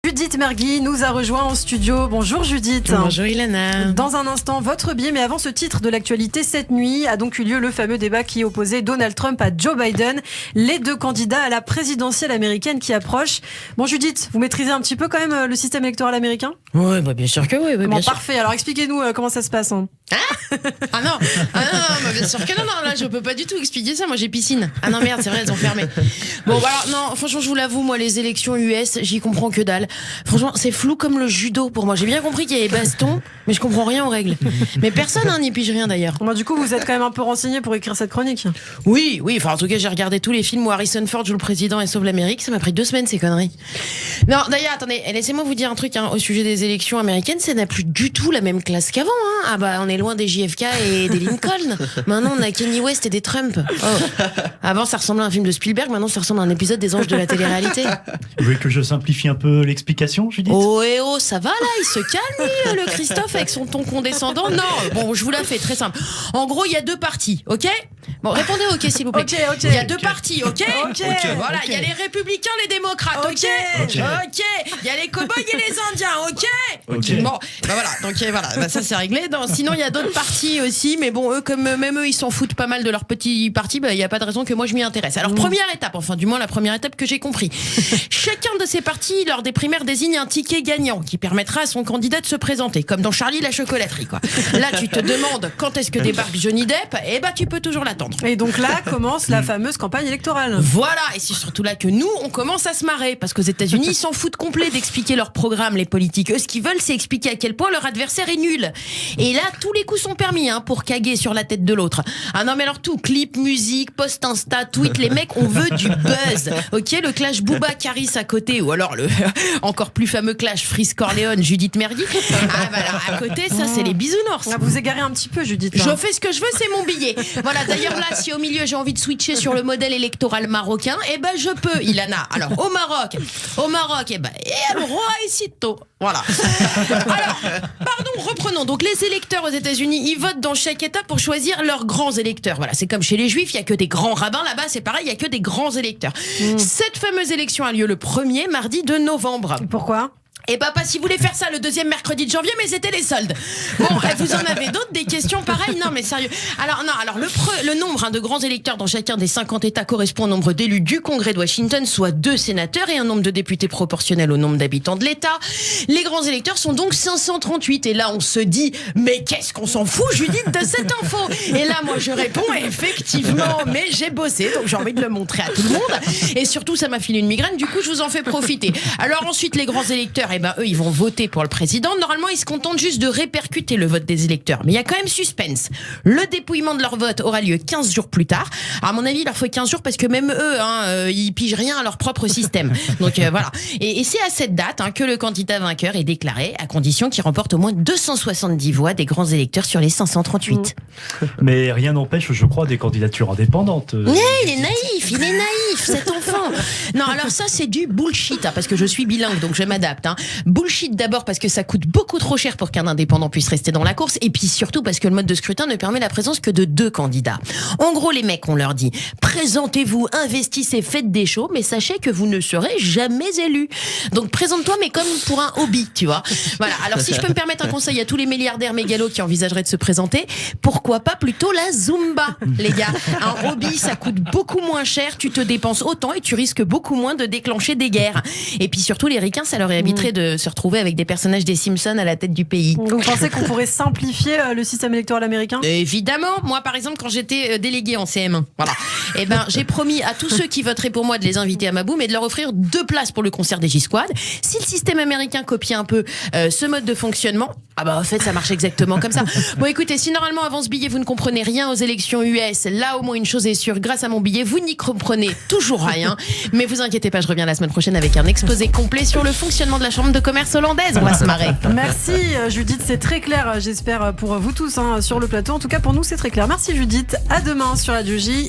Judith Mergui nous a rejoint en studio. Bonjour Judith. Bonjour Ilana. Dans un instant, votre biais, mais avant ce titre de l'actualité, cette nuit a donc eu lieu le fameux débat qui opposait Donald Trump à Joe Biden, les deux candidats à la présidentielle américaine qui approchent. Bon Judith, vous maîtrisez un petit peu quand même le système électoral américain ? Oui, bien sûr que oui. Bon, parfait, alors expliquez-nous comment ça se passe. Ah non, bien sûr que non, là je peux pas du tout expliquer ça, moi j'ai piscine. Ah non merde, c'est vrai, elles ont fermé. Bon alors non, franchement je vous l'avoue, moi les élections US, j'y comprends que dalle. Franchement c'est flou comme le judo pour moi, j'ai bien compris qu'il y avait baston, mais je comprends rien aux règles. Mais personne n'y pige rien d'ailleurs. Bon, du coup vous êtes quand même un peu renseigné pour écrire cette chronique. Oui, enfin en tout cas j'ai regardé tous les films où Harrison Ford joue le président et sauve l'Amérique, ça m'a pris 2 semaines ces conneries. Non d'ailleurs attendez, laissez-moi vous dire un truc au sujet des élections américaines, ça n'a plus du tout la même classe qu'avant. Ah bah on est loin des JFK et des Lincoln. Maintenant on a Kanye West et des Trump. Avant ça ressemblait à un film de Spielberg, maintenant ça ressemble à un épisode des Anges de la télé-réalité. Vous voulez que je simplifie un peu l'explication, Judith ? Oh, ça va là, il se calme lui, le Christophe avec son ton condescendant. Non, bon je vous la fais très simple. En gros il y a 2 partis, ok ? Bon répondez ok s'il vous plaît. Ok. Il y a 2 partis, ok ? Voilà, il y a les républicains, les démocrates, ok. Il y a les cow-boys et les indiens, ok. Bon, bah voilà, donc voilà, ça c'est réglé. Sinon il y a d'autres partis aussi, mais bon eux comme même eux ils s'en foutent pas mal de leur petit parti, il y a pas de raison que moi je m'y intéresse. Alors première étape, enfin du moins la première étape que j'ai compris. Chacun de ces partis lors des primaires désigne un ticket gagnant qui permettra à son candidat de se présenter, comme dans Charlie la chocolaterie quoi. Là tu te demandes quand est-ce que débarque Johnny Depp, et tu peux toujours l'attendre. Et donc là commence la fameuse campagne électorale. Voilà, et c'est surtout là que nous on commence à se marrer, parce qu'aux États-Unis ils s'en foutent complet d'expliquer leur programme, les politiques. Eux ce qu'ils veulent c'est expliquer à quel point leur adversaire est nul. Et là tous les coups sont permis pour caguer sur la tête de l'autre. Ah non mais alors tout, clip, musique, post Insta, tweet, les mecs on veut du buzz. Ok, le clash Booba Caris à côté, ou alors le encore plus fameux clash Freeze Corleone Judith Mergui. Ah bah là, à côté ça c'est les bisounours. Vous égarez un petit peu Judith. Je fais ce que je veux, c'est mon billet. Voilà, d'ailleurs là si au milieu j'ai envie de switcher sur le modèle électoral marocain, je peux Ilana. Alors au Maroc, et le roi est sitôt. Voilà. Alors, pardon, reprenons. Donc les électeurs aux États-Unis, ils votent dans chaque État pour choisir leurs grands électeurs. Voilà, c'est comme chez les Juifs, il y a que des grands rabbins. Là-bas, c'est pareil, il y a que des grands électeurs. Cette fameuse élection a lieu le 1er mardi de novembre. Pourquoi ? Parce qu'ils voulaient faire ça le 2e mercredi de janvier, mais c'était les soldes. Bon, vous en avez d'autres, des questions pareilles ? Non, mais sérieux. Alors le nombre de grands électeurs dans chacun des 50 États correspond au nombre d'élus du Congrès de Washington, soit 2 sénateurs, et un nombre de députés proportionnel au nombre d'habitants de l'État. Les grands électeurs sont donc 538. Et là, on se dit, mais qu'est-ce qu'on s'en fout, Judith, de cette info ? Et là, moi, je réponds, effectivement, mais j'ai bossé, donc j'ai envie de le montrer à tout le monde. Et surtout, ça m'a filé une migraine, du coup, je vous en fais profiter. Alors ensuite, les grands électeurs, eux, ils vont voter pour le président. Normalement, ils se contentent juste de répercuter le vote des électeurs. Mais il y a quand même suspense. Le dépouillement de leur vote aura lieu 15 jours plus tard. À mon avis, il leur faut 15 jours parce que même eux, ils pigent rien à leur propre système. Donc voilà. Et c'est à cette date que le candidat vainqueur est déclaré, à condition qu'il remporte au moins 270 voix des grands électeurs sur les 538. Mais rien n'empêche, je crois, des candidatures indépendantes. Il est naïf, cet enfant. Non, alors ça, c'est du bullshit, parce que je suis bilingue, donc je m'adapte. Bullshit d'abord parce que ça coûte beaucoup trop cher pour qu'un indépendant puisse rester dans la course, et puis surtout parce que le mode de scrutin ne permet la présence que de 2 candidats. En gros, les mecs, on leur dit présentez-vous, investissez, faites des shows, mais sachez que vous ne serez jamais élu. Donc présente-toi, mais comme pour un hobby, tu vois. Voilà. Alors si je peux me permettre un conseil à tous les milliardaires mégalos qui envisageraient de se présenter, pourquoi pas plutôt la Zumba, les gars. Un hobby, ça coûte beaucoup moins cher, tu te dépenses autant et tu risques beaucoup moins de déclencher des guerres. Et puis surtout, les ricains, ça leur éviterait de se retrouver avec des personnages des Simpsons à la tête du pays. Vous pensez qu'on pourrait simplifier le système électoral américain ? Évidemment. Moi, par exemple, quand j'étais déléguée en CM1, voilà, j'ai promis à tous ceux qui voteraient pour moi de les inviter à ma boum et de leur offrir 2 places pour le concert des J-Squad. Si le système américain copiait un peu ce mode de fonctionnement, en fait, ça marche exactement comme ça. Bon, écoutez, si normalement, avant ce billet, vous ne comprenez rien aux élections US, là, au moins, une chose est sûre, grâce à mon billet, vous n'y comprenez toujours rien. Mais vous inquiétez pas, je reviens la semaine prochaine avec un exposé complet sur le fonctionnement de la chambre de commerce hollandaise. On va se marrer. Merci Judith, c'est très clair, j'espère pour vous tous sur le plateau. En tout cas, pour nous, c'est très clair. Merci Judith. À demain sur Radio J.